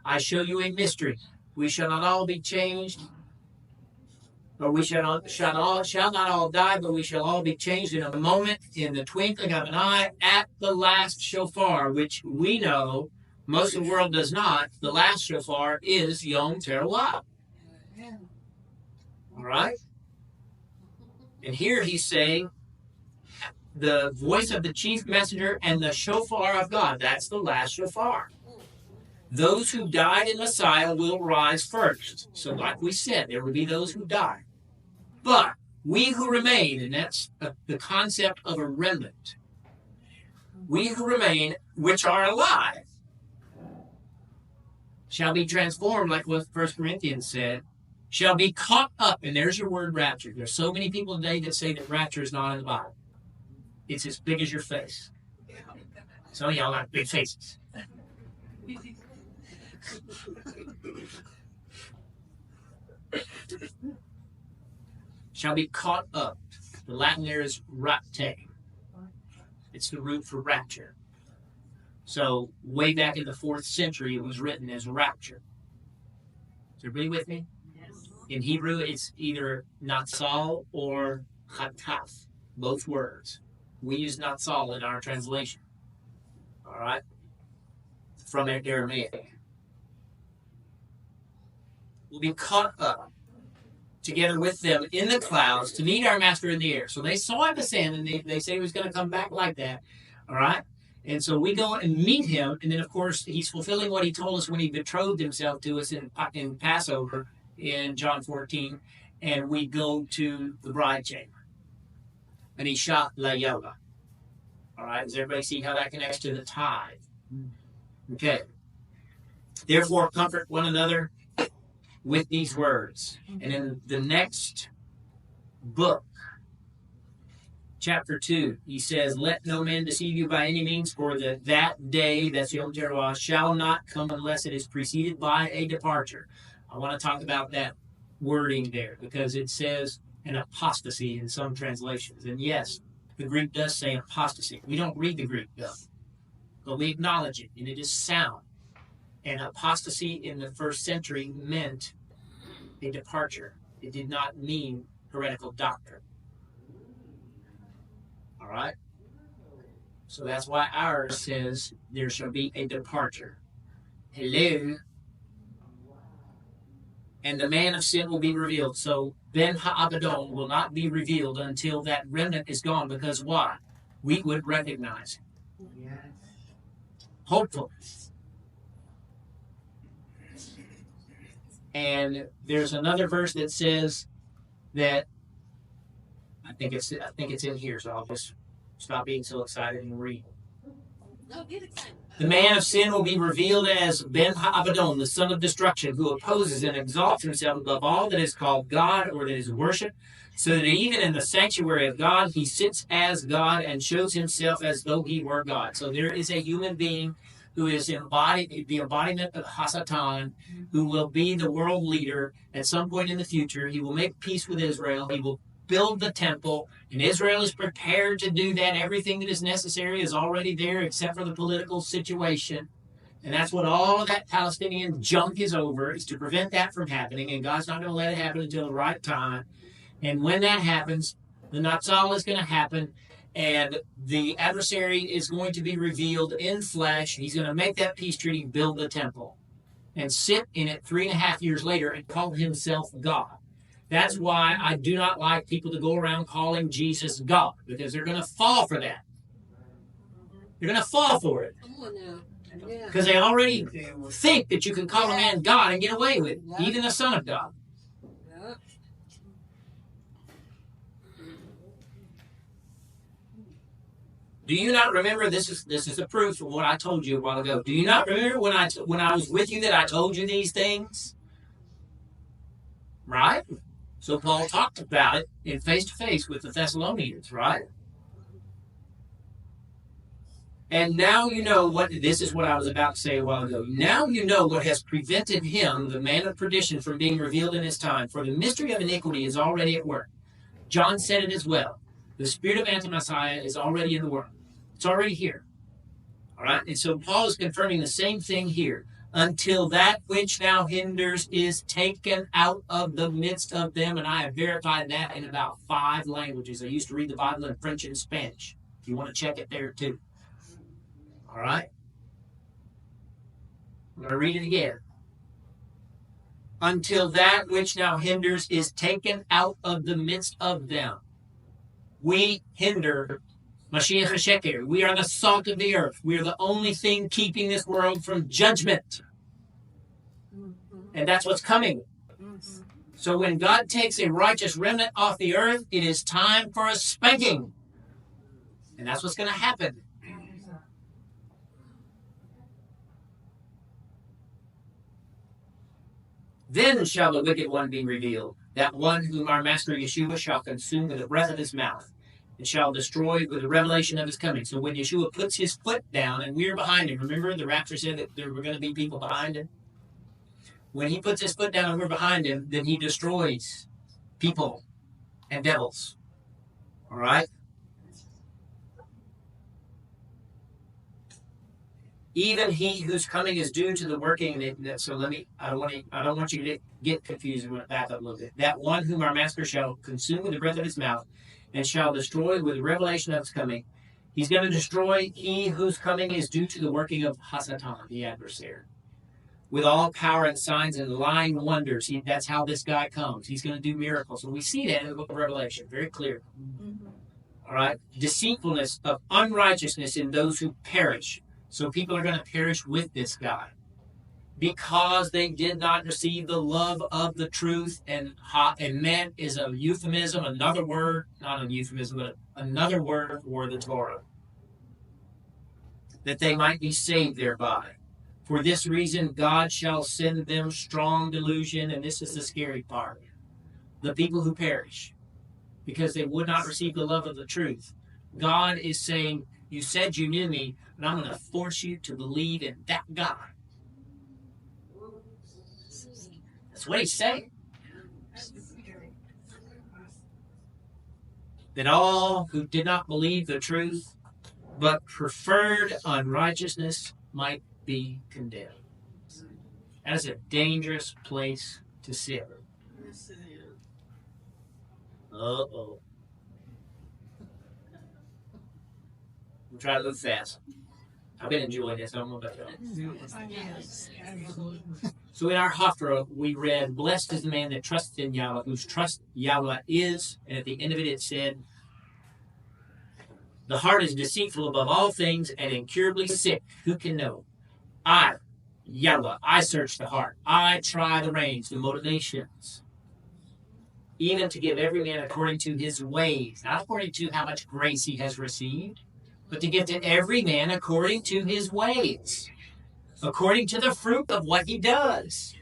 I show you a mystery. We shall not all be changed, or we shall not all die, but we shall all be changed in a moment, in the twinkling of an eye, at the last shofar, which we know, most of the world does not. The last shofar is Yom Teruah. All right? And here he's saying, the voice of the chief messenger and the shofar of God. That's the last shofar. Those who died in Messiah will rise first. So like we said, there will be those who die. But we who remain, and that's the concept of a remnant, we who remain, which are alive, shall be transformed, like what 1 Corinthians said, shall be caught up. And there's your word rapture. There's so many people today that say that rapture is not in the Bible. It's as big as your face. Some of y'all got big faces. Shall be caught up. The Latin there is rapte. It's the root for rapture. So way back in the 4th century, it was written as rapture. Is everybody with me? Yes. In Hebrew, it's either natsal or chataf, both words. We use natsal in our translation. All right? From Aramaic. We'll be caught up together with them in the clouds to meet our master in the air. So they saw him ascend, and they said he was going to come back like that. All right? And so we go and meet him, and then, of course, he's fulfilling what he told us when he betrothed himself to us in Passover in John 14, and we go to the bride chamber. And he shot Layola. All right? Does everybody see how that connects to the tithe? Okay. Therefore, comfort one another with these words. And in the next book, chapter 2, he says, let no man deceive you by any means, for that day, that's Yom Teruah, shall not come unless it is preceded by a departure. I want to talk about that wording there, because it says an apostasy in some translations. And yes, the Greek does say apostasy. We don't read the Greek, though, but we acknowledge it, and it is sound. And apostasy in the 1st century meant a departure. It did not mean heretical doctrine. All right? So that's why ours says there shall be a departure. Hello. And the man of sin will be revealed. So Ben Ha'abadon will not be revealed until that remnant is gone. Because why? We would recognize him. Yes. Hopefully. And there's another verse that says that I think it's in here, so I'll just stop being so excited and read. No, get excited. The man of sin will be revealed as Ben Ha'abadon, the son of destruction, who opposes and exalts himself above all that is called God or that is worshipped, so that even in the sanctuary of God he sits as God and shows himself as though he were God. So there is a human being who is the embodiment of Hasatan, who will be the world leader at some point in the future. He will make peace with Israel. He will build the temple, and Israel is prepared to do that. Everything that is necessary is already there except for the political situation. And that's what all of that Palestinian junk is over, is to prevent that from happening. And God's not going to let it happen until the right time. And when that happens, the Natsal is going to happen, and the adversary is going to be revealed in flesh. He's going to make that peace treaty, build the temple, and sit in it 3.5 years later and call himself God. That's why I do not like people to go around calling Jesus God, because they're going to fall for that. They're going to fall for it. Come on now. Yeah. Because they already think that you can call a man God and get away with it, Yeah. even the Son of God. Yeah. Do you not remember, this is the proof of what I told you a while ago. Do you not remember when I was with you that I told you these things? Right? So Paul talked about it in face-to-face with the Thessalonians, right? And now you know this is what I was about to say a while ago. Now you know what has prevented him, the man of perdition, from being revealed in his time. For the mystery of iniquity is already at work. John said it as well. The spirit of anti-Messiah is already in the world. It's already here. All right? And so Paul is confirming the same thing here. Until that which now hinders is taken out of the midst of them. And I have verified that in about 5 languages. I used to read the Bible in French and Spanish. If you want to check it there too. All right? I'm going to read it again. Until that which now hinders is taken out of the midst of them. We hinder Mashiach HaSheker. We are the salt of the earth. We are the only thing keeping this world from judgment. And that's what's coming. So when God takes a righteous remnant off the earth, it is time for a spanking. And that's what's going to happen. Then shall the wicked one be revealed, that one whom our Master Yeshua shall consume with the breath of his mouth, and shall destroy with the revelation of his coming. So when Yeshua puts his foot down and we're behind him, remember the rapture said that there were going to be people behind him? When he puts his foot down and we're behind him, then he destroys people and devils. All right? Even he whose coming is due to the working. So I don't want you to get confused. I'm going to back up a little bit. That one whom our master shall consume with the breath of his mouth, and shall destroy with the revelation of his coming. He's going to destroy he whose coming is due to the working of Hasatan, the adversary, with all power and signs and lying wonders. That's how this guy comes. He's going to do miracles, and we see that in the book of Revelation, very clear. Mm-hmm. All right, deceitfulness of unrighteousness in those who perish. So people are going to perish with this guy because they did not receive the love of the truth. And meant is a euphemism, another word, not a euphemism, but another word for the Torah, that they might be saved thereby. For this reason, God shall send them strong delusion, and this is the scary part, the people who perish, because they would not receive the love of the truth. God is saying, you said you knew me, but I'm going to force you to believe in that God. That's what he's saying. That all who did not believe the truth, but preferred unrighteousness, might be condemned. That is a dangerous place to sit. Uh-oh. We'll try to move fast. I've been enjoying this. I don't know about y'all. Yes. So in our Haftarah, we read, blessed is the man that trusts in Yahweh, whose trust Yahweh is. And at the end of it, it said, the heart is deceitful above all things and incurably sick. Who can know? I, Yahweh, I search the heart. I try the reins, the motivations. Even to give every man according to his ways. Not according to how much grace he has received, but to give to every man according to his ways, according to the fruit of what he does.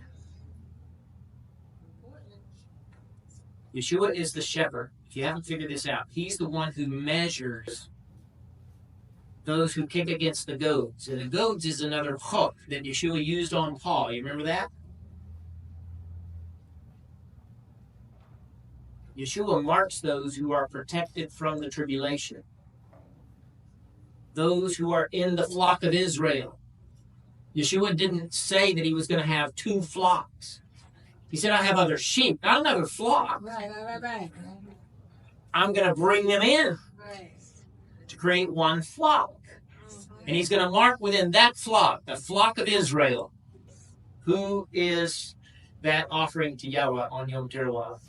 Yeshua is the shepherd. If you haven't figured this out, he's the one who measures those who kick against the goads. And the goads is another hook that Yeshua used on Paul. You remember that? Yeshua marks those who are protected from the tribulation. Those who are in the flock of Israel. Yeshua didn't say that he was going to have two flocks. He said, I have other sheep, not another flock. Right. I'm going to bring them in to create one flock. And he's going to mark within that flock, the flock of Israel, who is that offering to Yahweh on Yom Teruah.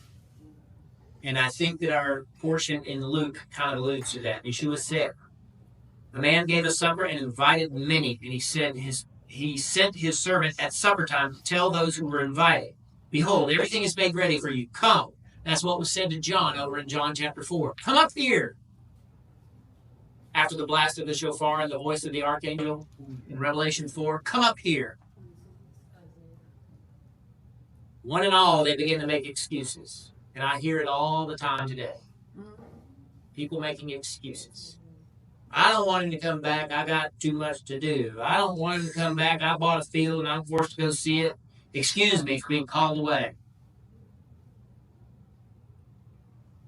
And I think that our portion in Luke kind of alludes to that. Yeshua said, the man gave a supper and invited many, and he sent his servant at supper time to tell those who were invited, behold, everything is made ready for you. Come. That's what was said to John over in John chapter 4. Come up here. After the blast of the shofar and the voice of the archangel in Revelation 4, come up here. One and all, they begin to make excuses. And I hear it all the time today. People making excuses. I don't want him to come back. I got too much to do. I don't want him to come back. I bought a field and I'm forced to go see it. Excuse me for being called away.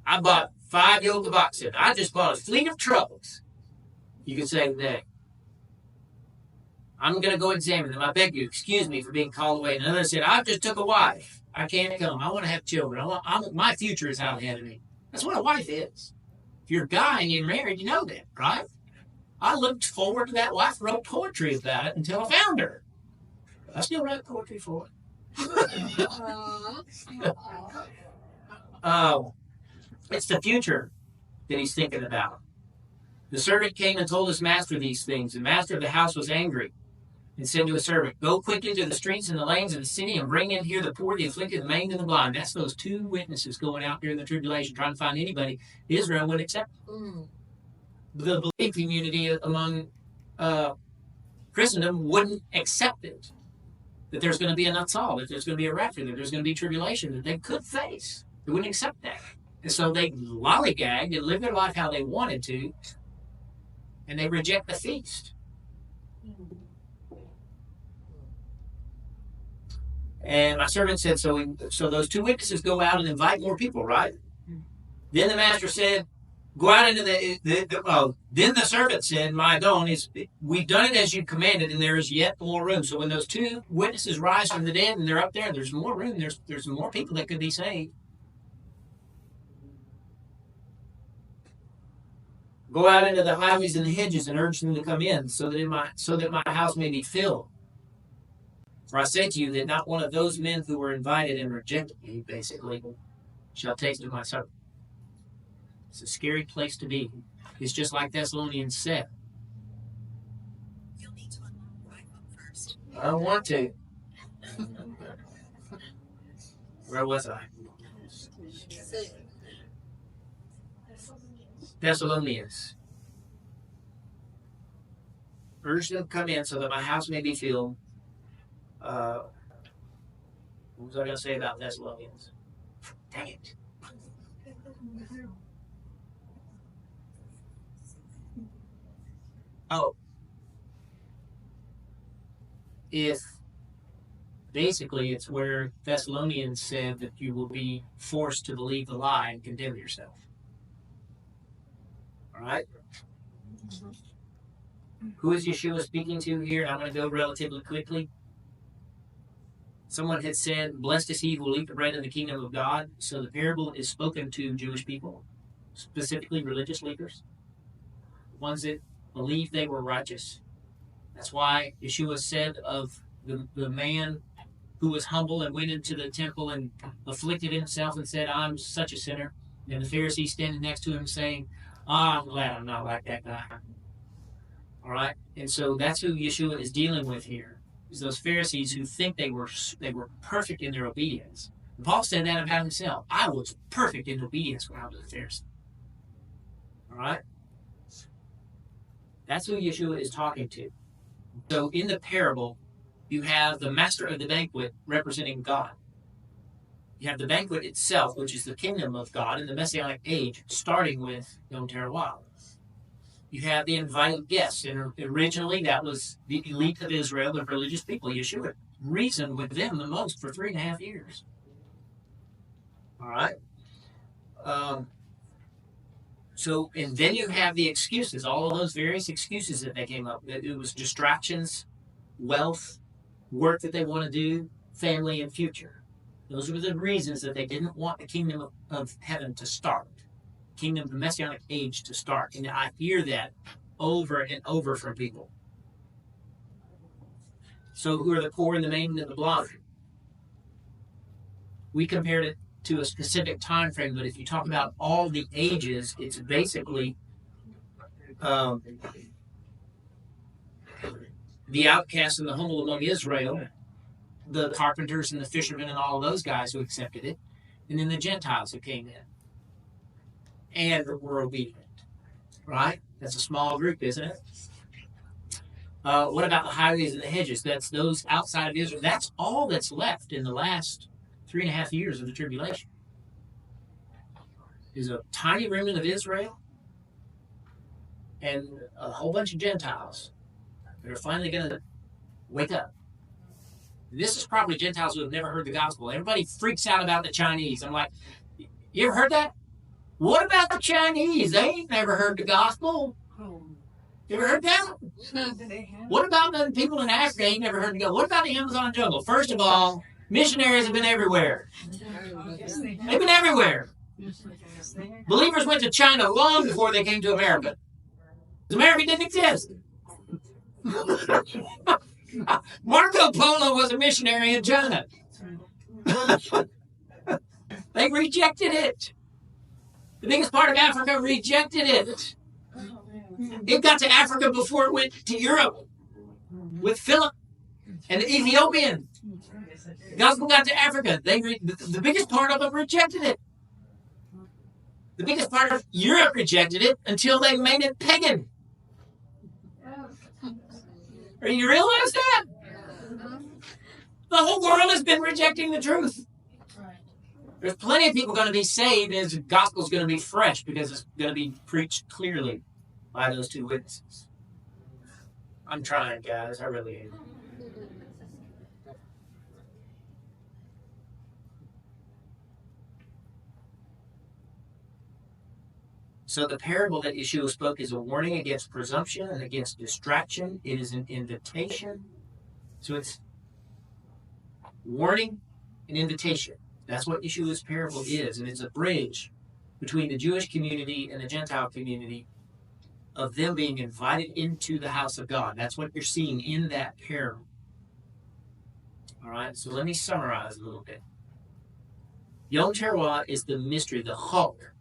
I bought 5 yoke of oxen. I just bought a fleet of troubles. You can say today, I'm going to go examine them. I beg you, excuse me for being called away. And another said, I just took a wife. I can't come. I want to have children. My future is out ahead of me. That's what a wife is. If you're a guy and you're married, you know that, right? I looked forward to that wife, wrote poetry about it until I found her. I still write poetry for it. It's the future that he's thinking about. The servant came and told his master these things. The master of the house was angry and said to his servant, go quickly to the streets and the lanes of the city and bring in here the poor, the afflicted, the maimed, and the blind. That's those 2 witnesses going out during the tribulation trying to find anybody Israel would accept. The belief community among Christendom wouldn't accept it. That there's going to be a Natsal, that there's going to be a rapture, that there's going to be tribulation that they could face. They wouldn't accept that. And so they lollygagged and lived their life how they wanted to, and they reject the feast. And my servant said, so those two witnesses go out and invite more people, right? Then the master said, go out into then the servant said, my adon, we've done it as you commanded, and there is yet more room. So when those two witnesses rise from the dead and they're up there, there's more room. There's more people that could be saved. Go out into the highways and the hedges and urge them to come in, so that my house may be filled. For I say to you that not one of those men who were invited and rejected me, basically, shall taste of my supper. It's a scary place to be. It's just like Thessalonians said. You'll need to unlock my phone first. I don't want to. Where was I? Thessalonians. Urge them to come in so that my house may be filled. What was I going to say about Thessalonians? Dang it. Oh. Basically, it's where Thessalonians said that you will be forced to believe the lie and condemn yourself. All right? Who is Yeshua speaking to here? I'm going to go relatively quickly. Someone had said, blessed is he who will eat the bread in the kingdom of God. So the parable is spoken to Jewish people, specifically religious leaders, ones that believed they were righteous. That's why Yeshua said of the man who was humble and went into the temple and afflicted himself and said, I'm such a sinner. And the Pharisee standing next to him saying, I'm glad I'm not like that guy. All right? And so that's who Yeshua is dealing with here, is those Pharisees who think they were perfect in their obedience. And Paul said that about himself. I was perfect in obedience when I was a Pharisee. All right? That's who Yeshua is talking to. So in the parable, you have the master of the banquet representing God. You have the banquet itself, which is the kingdom of God in the Messianic age, starting with Yom Teruah. You have the invited guests, and originally that was the elite of Israel, the religious people. Yeshua reasoned with them the most for 3.5 years. All right? And then you have the excuses, all of those various excuses that they came up with. It was distractions, wealth, work that they want to do, family, and future. Those were the reasons that they didn't want the kingdom of heaven to start, kingdom of the Messianic age to start. And I hear that over and over from people. So who are the poor and the maimed and the blind? We compared it to a specific time frame, but if you talk about all the ages, it's basically the outcasts and the humble among Israel, the carpenters and the fishermen and all of those guys who accepted it, and then the Gentiles who came in and were obedient. Right? That's a small group, isn't it? What about the highways and the hedges? That's those outside of Israel. That's all that's left in the last 3.5 years of the tribulation. Is a tiny remnant of Israel and a whole bunch of Gentiles that are finally going to wake up. This is probably Gentiles who have never heard the gospel. Everybody freaks out about the Chinese. I'm like, you ever heard that? What about the Chinese? They ain't never heard the gospel. You ever heard that? What about the people in Africa ain't never heard the gospel? What about the Amazon jungle? First of all, missionaries have been everywhere. They've been everywhere. Believers went to China long before they came to America. America didn't exist. Marco Polo was a missionary in China. They rejected it. The biggest part of Africa rejected it. It got to Africa before it went to Europe with Philip and the Ethiopian. The gospel got to Africa. The biggest part of them rejected it. The biggest part of Europe rejected it until they made it pagan. Are you realize that? The whole world has been rejecting the truth. There's plenty of people going to be saved, and the gospel's going to be fresh because it's going to be preached clearly by those two witnesses. I'm trying, guys. I really am. So the parable that Yeshua spoke is a warning against presumption and against distraction. It is an invitation. So it's warning and invitation. That's what Yeshua's parable is. And it's a bridge between the Jewish community and the Gentile community of them being invited into the house of God. That's what you're seeing in that parable. All right, so let me summarize a little bit. Yom Teruah is the mystery, the Chok,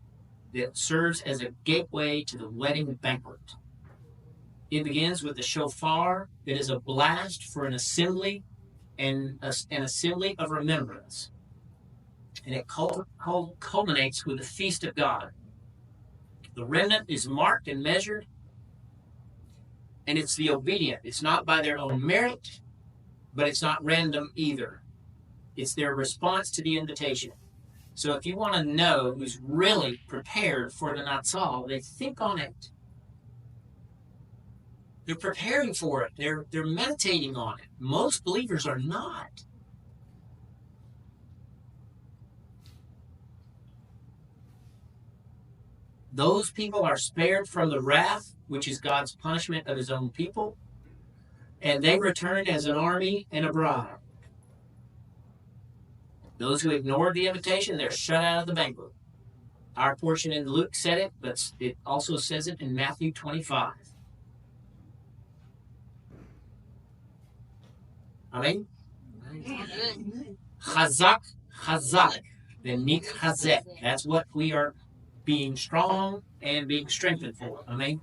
that serves as a gateway to the wedding banquet. It begins with the shofar that is a blast for an assembly and an assembly of remembrance. And it culminates with the feast of God. The remnant is marked and measured, and it's the obedient. It's not by their own merit, but it's not random either. It's their response to the invitation. So if you want to know who's really prepared for the Natsal, they think on it. They're preparing for it. They're meditating on it. Most believers are not. Those people are spared from the wrath, which is God's punishment of his own people, and they return as an army and a bride. Those who ignored the invitation, they're shut out of the banquet. Our portion in Luke said it, but it also says it in Matthew 25. Amen? Chazak, chazak, then nit chazek. That's what we are being strong and being strengthened for. Amen?